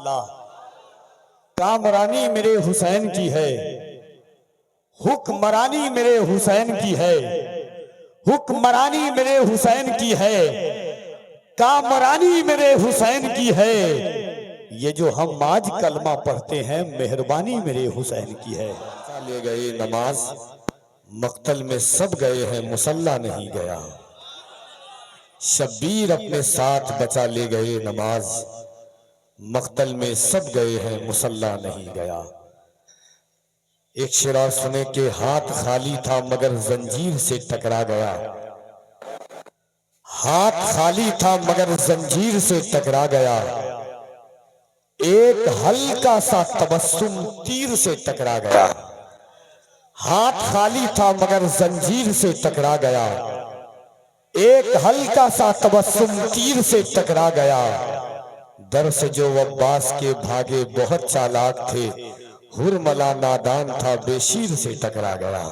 अल्लाह। कामरानी मेरे हुसैन की है, हुक्मरानी मेरे हुसैन की है, हुक्मरानी मेरे हुसैन की है, कामरानी मेरे हुसैन की है। ये जो हम आज कलमा पढ़ते हैं मेहरबानी मेरे हुसैन की है। ले गए नमाज मक्तल में सब गए हैं मुसल्ला नहीं गया, शब्बीर अपने साथ बचा ले गए नमाज, मक्तल में सब गए हैं मुसल्ला नहीं गया। एक शेरा सुने के हाथ खाली था मगर जंजीर से टकरा गया, हाथ खाली था मगर जंजीर से टकरा गया, एक हल्का सा तबस्सुम तीर से टकरा गया। हाथ खाली था मगर जंजीर से टकरा गया, एक हल्का सा तबस्सुम तीर से टकरा गया। दर से जो अब्बास के भागे बहुत चालाक थे, हुरमला नादान था बेशीर से टकरा गया।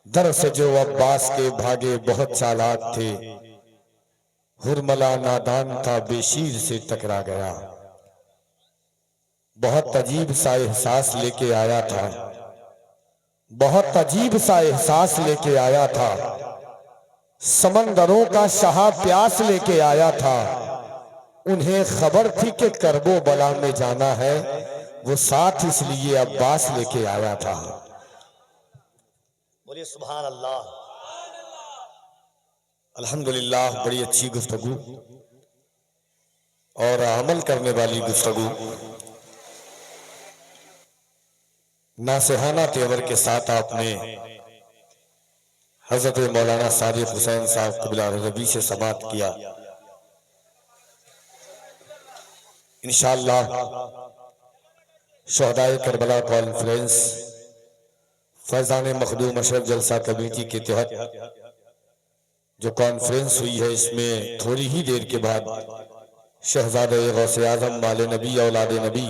दर से जो अब्बास के भागे बहुत चालाक थे, हुरमला नादान था बेशीर से टकरा गया। बहुत अजीब सा एहसास लेके आया था, बहुत अजीब सा एहसास लेके आया था, समंदरों का शाह प्यास लेके आया था। उन्हें खबर थी कि करबो बला में जाना है, वो साथ इसलिए अब्बास लेके आया था। बोलिए सुभान अल्लाह। अल्हम्दुलिल्लाह, बड़ी अच्छी गुफ्तगू और अमल करने वाली गुफ्तगू, नासिहाना तेवर के साथ आपने हजरत मौलाना सादिक हुसैन साहब क़िबला रज़वी से समाअत किया। इंशाअल्लाह शहदाए करबला कॉन्फ्रेंस फैज़ान मखदूम अशरफ जलसा कमेटी के तहत जो कॉन्फ्रेंस हुई है, इसमें थोड़ी ही देर के बाद शहजादे गौसे आज़म माले नबी औलाद नबी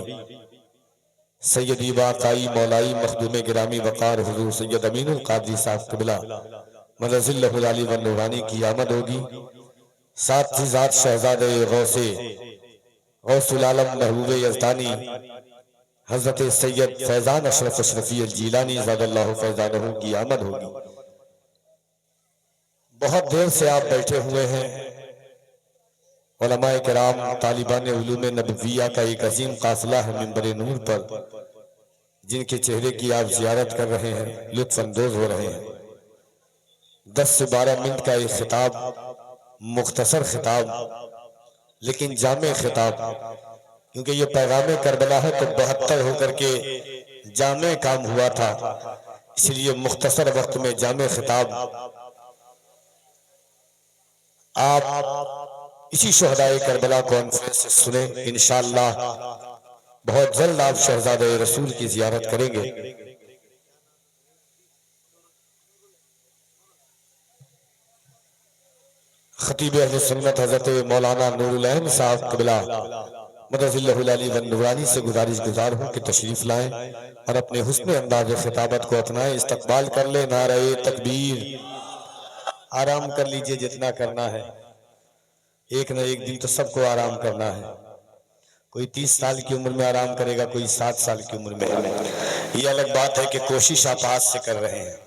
सैयदी वाक़ई मौलाई मखदूम गिरामी वक़ार हुज़ूर सैयद अमीनुल क़ादरी साहब क़िबला मदज़िल्लहुल आली व नूरानी की आमद होगी। साथ ही साथ शहजादे गौसे गौसुल आलम महबूब यज़दानी हज़रत सैयद फैज़ान अशरफ अशरफी जीलानी ज़ादल्लाहु फैज़ानहु की आमद होगी। बहुत देर से आप बैठे हुए हैं। उलमाए किराम तालिबान उलूम नबविया का एक अजीम काफिला है मिंबर नूर पर, जिनके चेहरे की आप जियारत कर रहे हैं, लुत्फ़ अंदोज हो रहे हैं। 10 से 12 मिनट का एक खिताब, मुख्तसर खिताब लेकिन जामे खिताब, क्योंकि ये पैगाम करबला है तो 72 होकर के जामे काम हुआ था, इसलिए मुख्तसर वक्त में जामे खिताब आप इसी शहदाए करबला कॉन्फ्रेंस से सुने। इंशाअल्लाह बहुत जल्द आप शहजादे रसूल की जियारत करेंगे। खतीब अहले सुन्नत हजरत मौलाना नूरुल अहम साहब क़िबला मदज़िल्लहुल आली व नूरानी से गुजारिश गुजार हूँ कि तशरीफ लाएं और अपने हुस्न अंदाज़ खिताबत को अपनाएं, इस्तकबाल कर ले। नारे तकबीर। आराम कर लीजिए जितना करना है, एक न एक दिन तो सबको आराम करना है। कोई 30 साल की उम्र में आराम करेगा, कोई 7 साल की उम्र में। ये अलग बात है कि कोशिश आप आज से कर रहे हैं।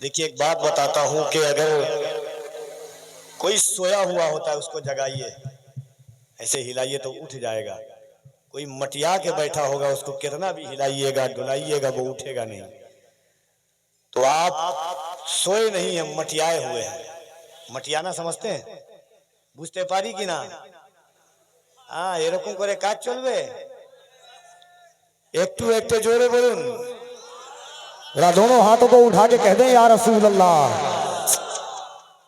देखिए एक बात बताता हूं कि अगर कोई सोया हुआ होता है उसको जगाइए, ऐसे हिलाइए तो उठ जाएगा। कोई मटिया के बैठा होगा उसको कितना भी हिलाइएगा डुलाइएगा वो उठेगा नहीं। तो आप सोए नहीं हैं, मटियाए हुए हैं। मटियाना समझते हैं, बुझते पारी कि ना? हाँ, एरकम करे काज चलबे। एकटू एकटू जोरे बोलून, जरा दोनों हाथों को उठा के कह दें या रसूल अल्लाह।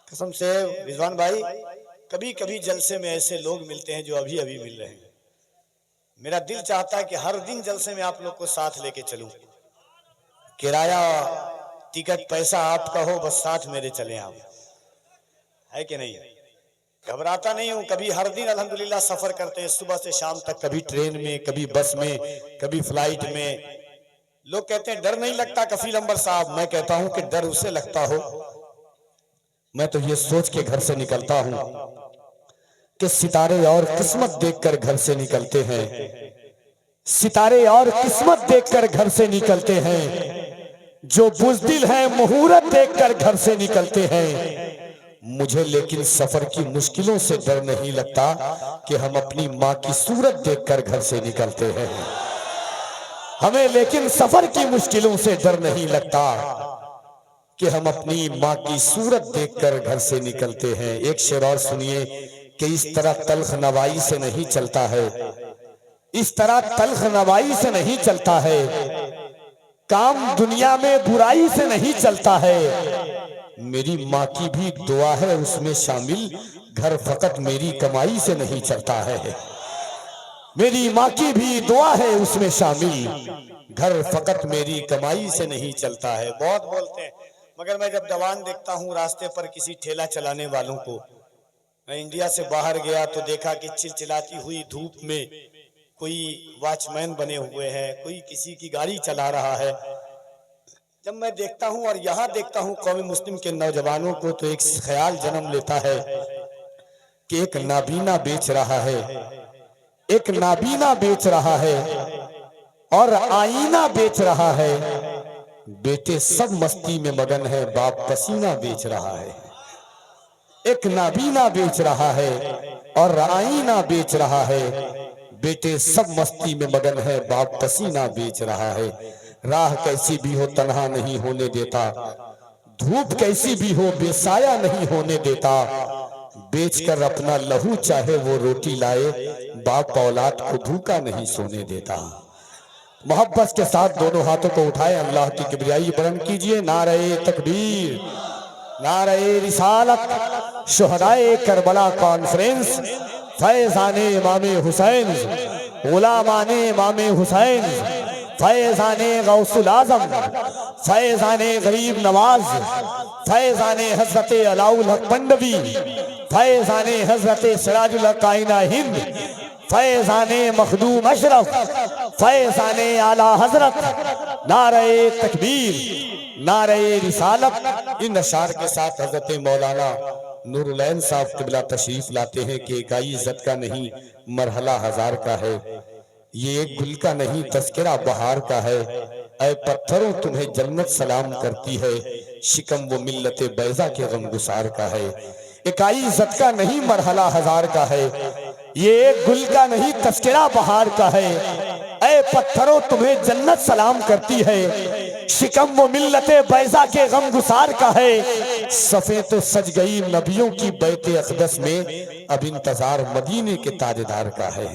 कसम से रिजवान भाई, कभी कभी जलसे में ऐसे लोग मिलते हैं जो अभी अभी मिल रहे हैं। मेरा दिल चाहता है कि हर दिन जलसे में आप लोग को साथ लेके चलूं। किराया टिकट पैसा आपका हो, बस साथ मेरे चले आप, है कि नहीं? घबराता नहीं हूं। कभी हर दिन अल्हम्दुलिल्लाह सफर करते हैं सुबह से शाम तक, कभी ट्रेन में, कभी बस में, कभी फ्लाइट में। लोग कहते हैं डर नहीं लगता कफील अंबर साहब। मैं कहता हूं कि डर उसे लगता हो, मैं तो ये सोच के घर से निकलता हूं कि सितारे और किस्मत देखकर घर से निकलते हैं, सितारे और किस्मत देखकर घर से निकलते हैं, जो बुज़दिल है मुहूर्त देखकर घर से निकलते हैं। मुझे लेकिन सफर की मुश्किलों से डर नहीं लगता कि हम अपनी माँ की सूरत देखकर घर से निकलते हैं। हमें लेकिन सफर की मुश्किलों से डर नहीं लगता कि हम अपनी माँ की सूरत देखकर घर से निकलते हैं। एक शेर और सुनिए कि इस तरह तल्ख नवाई से नहीं चलता है, इस तरह तल्ख नवाई से नहीं चलता है, काम दुनिया में बुराई से नहीं चलता है। मेरी माँ की भी दुआ है उसमें शामिल, घर फकत मेरी कमाई से नहीं चलता है। मेरी माँ की भी दुआ है उसमें शामिल, घर फकत मेरी कमाई से नहीं चलता है। बहुत बोलते हैं, मगर मैं जब जवान देखता हूँ रास्ते पर किसी ठेला चलाने वालों को, मैं इंडिया से बाहर गया तो देखा कि चिलचिलाती हुई धूप में कोई वॉचमैन बने हुए हैं, कोई किसी की गाड़ी चला रहा है। जब मैं देखता हूं और यहाँ देखता हूं कौमी मुस्लिम के नौजवानों को, तो एक ख्याल जन्म लेता है कि एक नाबीना बेच रहा है, एक नाबीना बेच रहा है और आईना बेच रहा है। बेटे सब मस्ती में मगन है, बाप पसीना बेच रहा है। एक नाबीना बेच रहा है और आईना बेच रहा है, बेटे सब मस्ती में मगन है, बाप पसीना बेच रहा है। राह कैसी भी हो तन्हा नहीं होने देता, धूप कैसी भी हो बेसाया नहीं होने देता, बेचकर अपना लहू चाहे वो रोटी लाए, बाप औलाद को भूखा नहीं सोने देता। मोहब्बत के साथ दोनों हाथों को उठाए, अल्लाह की किबरियाई बुलंद कीजिए। नारे तकबीर, नारे रिसालत, शुहदाए करबला कॉन्फ्रेंस, फैज़ाने इमाम हुसैन, गुलामाने इमाम हुसैन, फैज़ाने गौसुल आज़म, फैज़ाने गरीब नवाज, फैज़ाने हज़रत अलाउल हक मंडवी, फैज़ाने हज़रत सिराजुल हक आइना हिंद, फैज़ाने मखदूम अशरफ, फैज़ाने आला हज़रत। नारे तकबीर, नारे रिसालत। इन अशार के साथ हज़रत मौलाना नूरुल साहब क़िबला तशरीफ लाते हैं कि इकाई इज़्ज़त का नहीं मरहला हजार का है, ये एक गुल का नहीं तज़किरा बहार का है। ऐ पत्थरों तुम्हें जन्नत सलाम करती है, शिकम वो मिल्लत बैज़ा के गमगुसार का है। इकाई इज़्ज़त का नहीं मरहला हजार का है, ये एक गुल का नहीं तज़किरा बहार का है। ऐ पत्थरों तुम्हें जन्नत सलाम करती है, शिकम वो मिल्लत बैज़ा के गमगुसार का है। सफ़े तो सज गई नबियों की बैत अक़दस में, अब इंतजार मदीने के ताजदार का है।